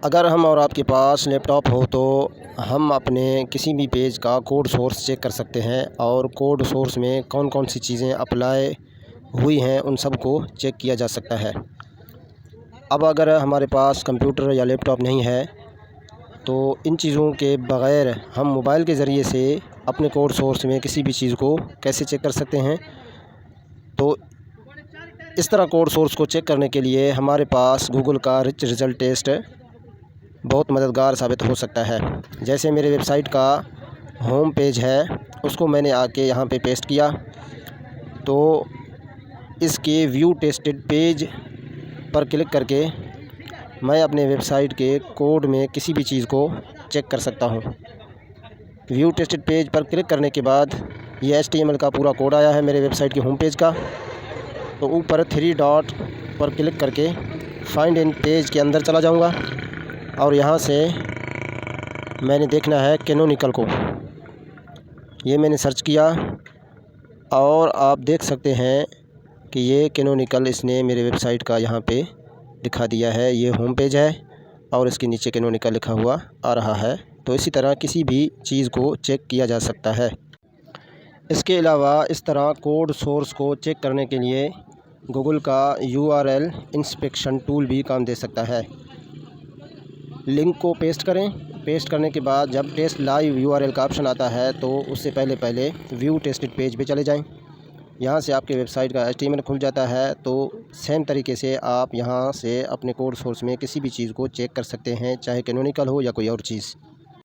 अगर हम और आपके पास लैपटॉप हो तो हम अपने किसी भी पेज का कोड सोर्स चेक कर सकते हैं और कोड सोर्स में कौन कौन सी चीज़ें अप्लाई हुई हैं उन सब को चेक किया जा सकता है। अब अगर हमारे पास कंप्यूटर या लैपटॉप नहीं है तो इन चीज़ों के बग़ैर हम मोबाइल के ज़रिए से अपने कोड सोर्स में किसी भी चीज़ को कैसे चेक कर सकते हैं। तो इस तरह कोड सोर्स को चेक करने के लिए हमारे पास गूगल का रिच रिज़ल्ट टेस्ट बहुत मददगार साबित हो सकता है। जैसे मेरे वेबसाइट का होम पेज है, उसको मैंने आके यहाँ पे पेस्ट किया तो इसके व्यू टेस्टेड पेज पर क्लिक करके मैं अपने वेबसाइट के कोड में किसी भी चीज़ को चेक कर सकता हूँ। व्यू टेस्टेड पेज पर क्लिक करने के बाद ये HTML का पूरा कोड आया है मेरे वेबसाइट के होम पेज का। तो ऊपर 3 डॉट पर क्लिक करके फाइंड इन पेज के अंदर चला जाऊँगा और यहाँ से मैंने देखना है कैनोनिकल को। ये मैंने सर्च किया और आप देख सकते हैं कि ये कैनोनिकल इसने मेरे वेबसाइट का यहाँ पे दिखा दिया है। ये होम पेज है और इसके नीचे कैनोनिकल लिखा हुआ आ रहा है। तो इसी तरह किसी भी चीज़ को चेक किया जा सकता है। इसके अलावा इस तरह कोड सोर्स को चेक करने के लिए गूगल का URL इंस्पेक्शन टूल भी काम दे सकता है। लिंक को पेस्ट करें। पेस्ट करने के बाद जब टेस्ट लाइव URL का ऑप्शन आता है तो उससे पहले व्यू टेस्टेड पेज पे चले जाएं। यहाँ से आपके वेबसाइट का HTML खुल जाता है। तो सेम तरीके से आप यहाँ से अपने कोड सोर्स में किसी भी चीज़ को चेक कर सकते हैं, चाहे कैनोनिकल हो या कोई और चीज़।